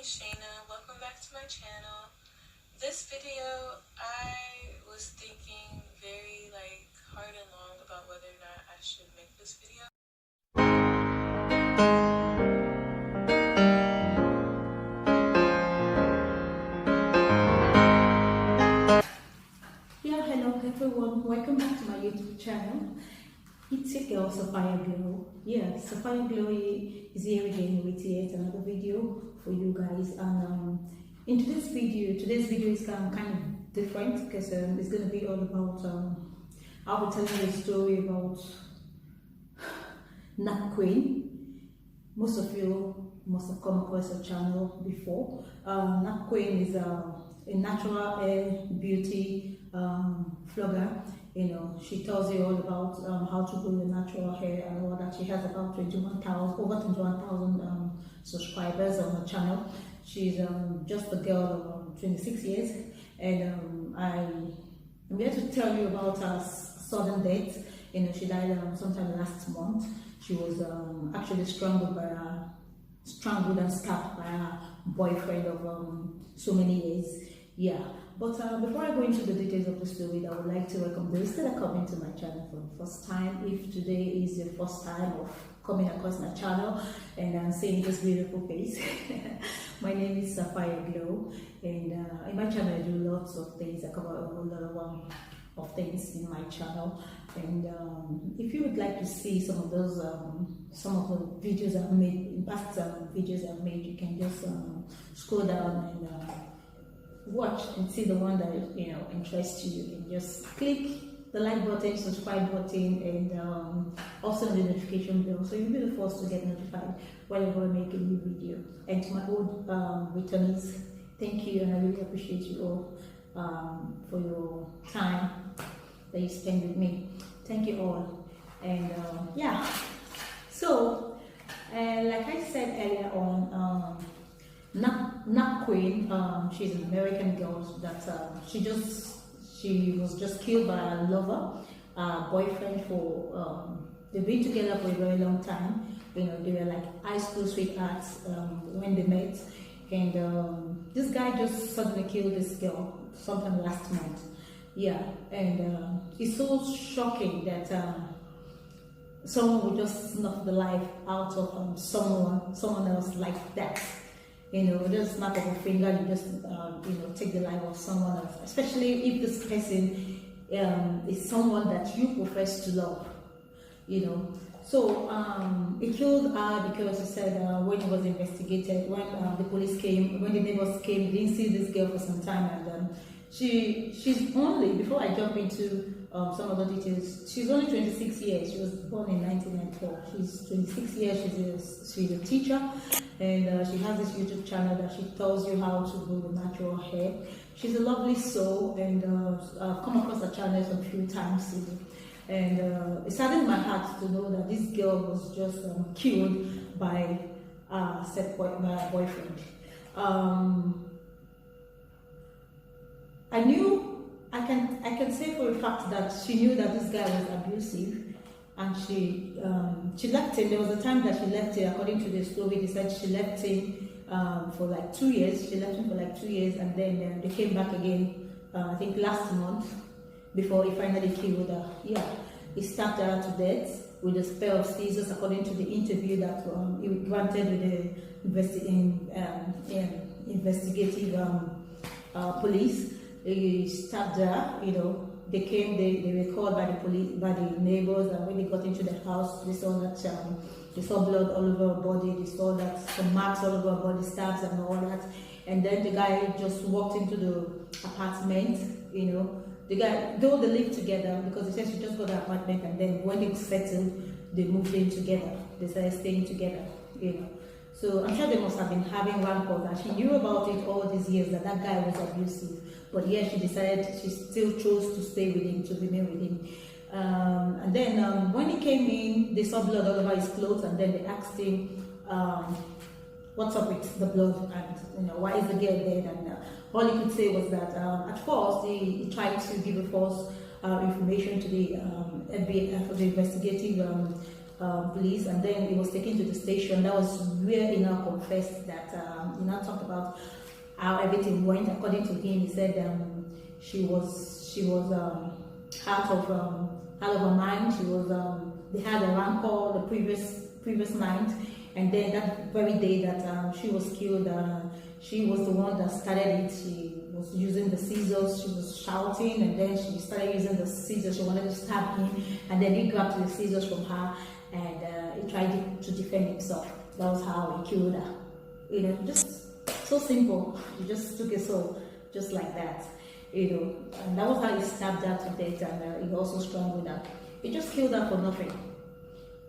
Shayna, welcome back to my channel. This video, I was thinking very hard and long about whether or not I should make this video. Yeah, hello everyone, welcome back to my YouTube channel. It's your girl Sapphire Glow. Yeah, Sapphire Glow is here again with yet another video for you guys. And in today's video is kind of different because it's going to be all about I'll be telling you a story about NAPP. Most of you must have come across her channel before. NAPP is a natural hair beauty vlogger. You know, she tells you all about how to grow your natural hair and all that. She has about over 21,000 subscribers on her channel. She's just a girl of 26 years, and I'm here to tell you about her sudden death. You know, she died sometime last month. She was actually strangled and stabbed by her boyfriend of so many years. Yeah, but before I go into the details of the story, I would like to welcome those that are coming to my channel for the first time. If today is your first time of coming across my channel and seeing this beautiful face, my name is Sapphire Glow, and in my channel I do lots of things. I cover a whole lot of things in my channel, and if you would like to see some of those some of the videos I've made in past videos I've made, you can just scroll down and watch and see the one that interests you, and just click the like button, subscribe button, and also the notification bell, so you'll be the first to get notified whenever I make a new video. And to my old returnees, thank you, and I really appreciate you all for your time that you spend with me. Thank you all. And yeah, so like I said earlier on, NAPP, she's an American girl that she was just killed by a lover, boyfriend. For they've been together for a very long time. You know, they were like high school sweethearts when they met, and this guy just suddenly killed this girl sometime last month. Yeah, and it's so shocking that someone would just snuff the life out of someone else like that. You know, just snap of a finger, you just take the life of someone else, especially if this person is someone that you profess to love. You know, so he killed her because he said when he was investigated, when the police came, when the neighbors came, they didn't see this girl for some time, and she's only, before I jump into some other details, she's only 26 years. She was born in 1994. She's 26 years. She's a teacher, and she has this YouTube channel that she tells you how to grow the natural hair. She's a lovely soul, and I've come across her channel a few times today. And it saddens my heart to know that this girl was just killed by a boyfriend. I can say for a fact that she knew that this guy was abusive, and she left him. There was a time that she left him. According to the story, they said she left him for like 2 years. She left him for like 2 years, and then they came back again. I think last month, before he finally killed her. Yeah, he stabbed her to death with a pair of scissors, according to the interview that he granted with the investigative police. He stabbed her. You know, they came. They were called by the police, by the neighbors, and when they got into the house, they saw that they saw blood all over her body. They saw that some marks all over her body, stabs and all that. And then the guy just walked into the apartment. You know, the guy, though they lived together, because they said she just got the apartment, and then when they settled, they moved in together. They started staying together. You know. So I'm sure they must have been having rancor, that she knew about it all these years, that guy was abusive. But yeah, she decided, she still chose to stay with him, to remain with him. And then when he came in, they saw blood all over his clothes, and then they asked him, what's up with the blood, and why is the girl dead? And all he could say was that at first he tried to give a false information to the FBI, for the investigative police, and then he was taken to the station. That was where he now confessed that he now talked about how everything went. According to him, he said she was out of her mind. She was they had a rancor the previous night, and then that very day that she was killed, she was the one that started it. She was using the scissors. She was shouting, and then she started using the scissors. She wanted to stab him, and then he grabbed the scissors from her, and he tried to defend himself. That was how he killed her. You know, just so simple. He just took his soul, just like that. You know, and that was how he stabbed her to death, and he also strangled her. He just killed her for nothing.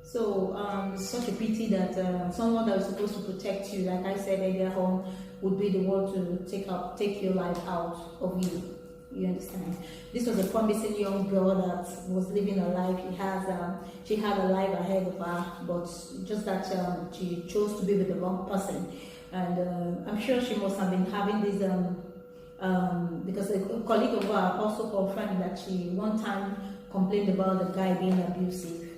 So it's such a pity that someone that was supposed to protect you, like I said earlier on, would be the one to take your life out of you. You understand? This was a promising young girl that was living her life. She had a life ahead of her, but just that she chose to be with the wrong person. And I'm sure she must have been having this because a colleague of her also confirmed that she one time complained about the guy being abusive.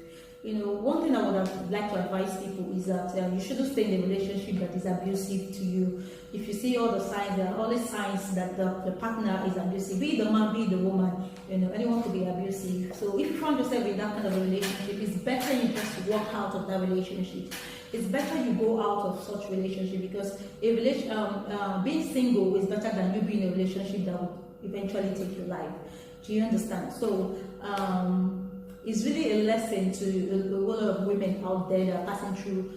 You know, one thing I would have liked to advise people is that you shouldn't stay in a relationship that is abusive to you. If you see all the signs, there are always signs that the partner is abusive, be it the man, be it the woman. You know, anyone could be abusive. So if you find yourself in that kind of a relationship, it's better you just walk out of that relationship. It's better you go out of such relationship, because being single is better than you being in a relationship that will eventually take your life. Do you understand? So it's really a lesson to a lot of women out there that are passing through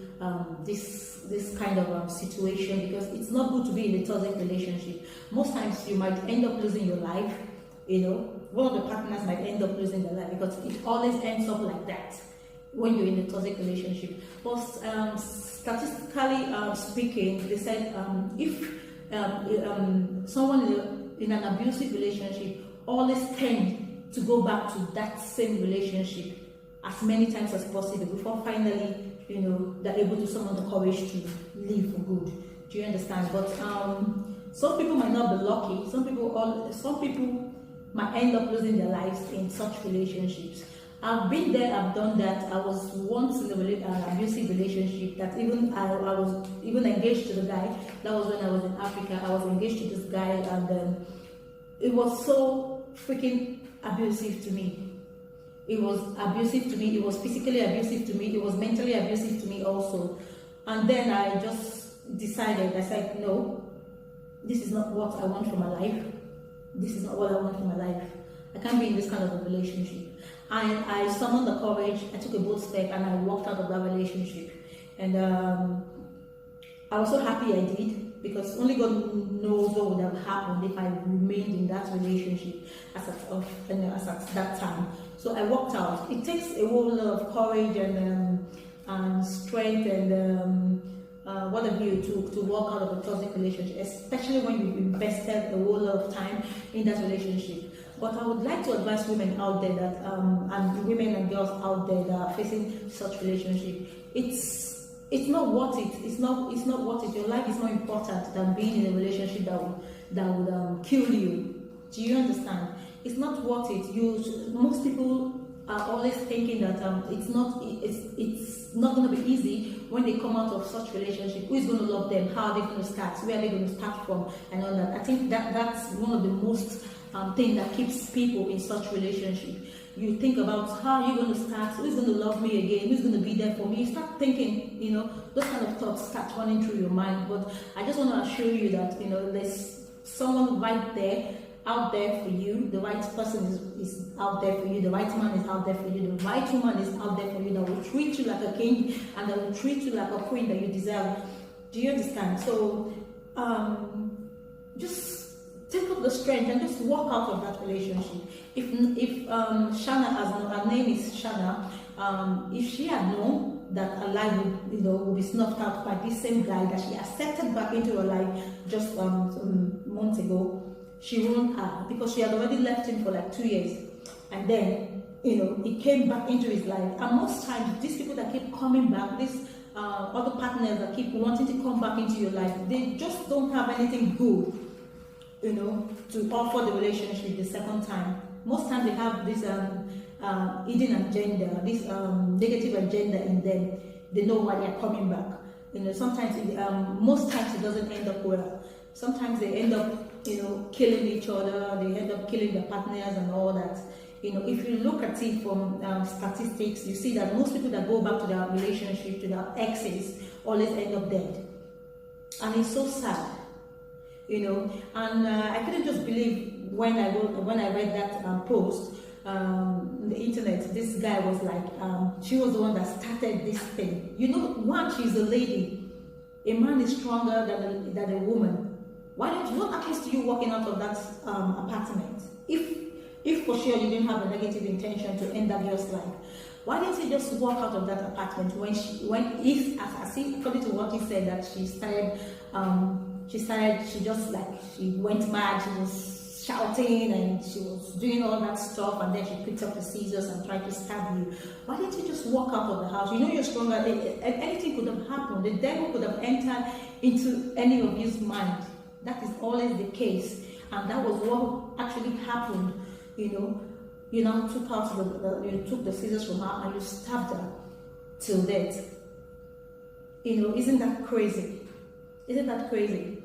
this kind of situation, because it's not good to be in a toxic relationship. Most times you might end up losing your life. You know, one of the partners might end up losing their life, because it always ends up like that when you're in a toxic relationship. But statistically speaking, they said if someone in an abusive relationship always tend to go back to that same relationship as many times as possible before finally, you know, they're able to summon the courage to leave for good. Do you understand? But some people might not be lucky. Some people might end up losing their lives in such relationships. I've been there, I've done that. I was once in an abusive relationship that I was even engaged to the guy. That was when I was in Africa. I was engaged to this guy, and it was so freaking abusive to me. It was abusive to me. It was physically abusive to me. It was mentally abusive to me also. And then I just decided, I said, no, this is not what I want for my life. This is not what I want for my life. I can't be in this kind of a relationship. I summoned the courage, I took a bold step, and I walked out of that relationship. And I was so happy I did, because only God knows what would have happened if I remained in that relationship as at that time. So I walked out. It takes a whole lot of courage and strength and whatever you took to walk out of a toxic relationship, especially when you've invested a whole lot of time in that relationship. But I would like to advise women out there that, and women and girls out there that are facing such relationship, it's not worth it. It's not worth it. Your life is more important than being in a relationship that would kill you. Do you understand? It's not worth it. Most people are always thinking that it's not going to be easy when they come out of such relationship. Who is going to love them? How are they going to start? Where are they going to start from? And all that. I think that's one of the most thing that keeps people in such relationship. You think about how you're going to start, who's going to love me again, who's going to be there for me. You start thinking, you know, those kind of thoughts start running through your mind. But I just want to assure you that, you know, there's someone right there, out there for you. The right person is out there for you. The right man is out there for you. The right woman is out there for you, that will treat you like a king and that will treat you like a queen that you deserve. Do you understand? So just take up the strength and just walk out of that relationship. If Shana has known, her name is Shana, if she had known that her life would be snuffed out by this same guy that she accepted back into her life just months ago, she wouldn't have, because she had already left him for like 2 years, and then he came back into his life. And most times these people that keep coming back, these other partners that keep wanting to come back into your life, they just don't have anything good to offer the relationship the second time. Most times they have this hidden agenda, this negative agenda in them. They know why they're coming back. Sometimes, most times it doesn't end up well. Sometimes they end up, killing each other. They end up killing their partners and all that. If you look at it from statistics, you see that most people that go back to their relationship, to their exes, always end up dead. And it's so sad, And I couldn't just believe when I read that post on the internet. This guy was like, she was the one that started this thing. One, she's a lady. A man is stronger than a woman. What happens to you walking out of that apartment? If for sure you didn't have a negative intention to end that girl's life, why didn't you just walk out of that according to what he said, that she went mad, she was shouting and she was doing all that stuff, and then she picked up the scissors and tried to stab you. Why didn't you just walk out of the house? You're stronger. Anything could have happened. The devil could have entered into any of you's mind. That is always the case, and that was what actually happened. You took the scissors from her and you stabbed her till death. Isn't that crazy? Isn't that crazy?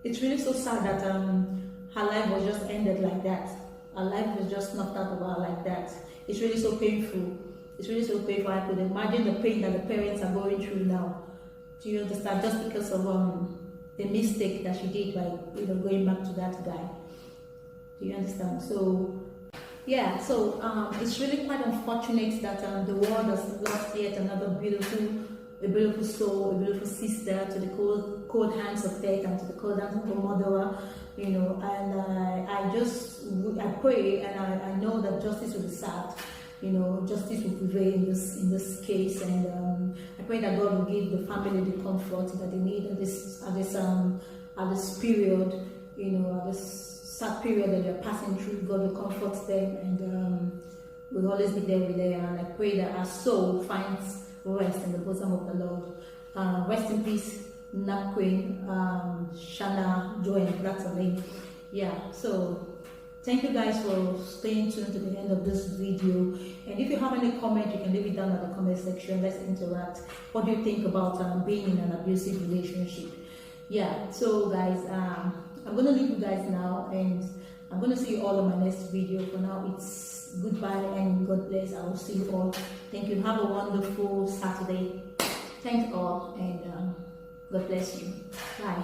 It's really so sad that her life was just ended like that. Her life was just knocked out of her like that. It's really so painful. It's really so painful. I could imagine the pain that the parents are going through now. Do you understand? Just because of the mistake that she did by going back to that guy. Do you understand? So yeah, it's really quite unfortunate that the world has lost yet another beautiful soul, a beautiful sister to the cold hands of death and to the cold hands of her murderer. And I pray, and I know that justice will be served. Justice will prevail in this case, and I pray that God will give the family the comfort that they need at this period, at this sad period that they're passing through. God will comfort them, and will always be there with them. And I pray that our soul finds rest in the bosom of the Lord. Rest in peace, NAPP Queen, Shana Joanne. That's her name. Yeah. So thank you guys for staying tuned to the end of this video. And if you have any comment, you can leave it down at the comment section. Let's interact. What do you think about being in an abusive relationship? Yeah. So guys, I'm going to leave you guys now, and I'm going to see you all in my next video. For now, it's goodbye and God bless. I will see you all. Thank you. Have a wonderful Saturday. Thanks all, and God bless you. Bye.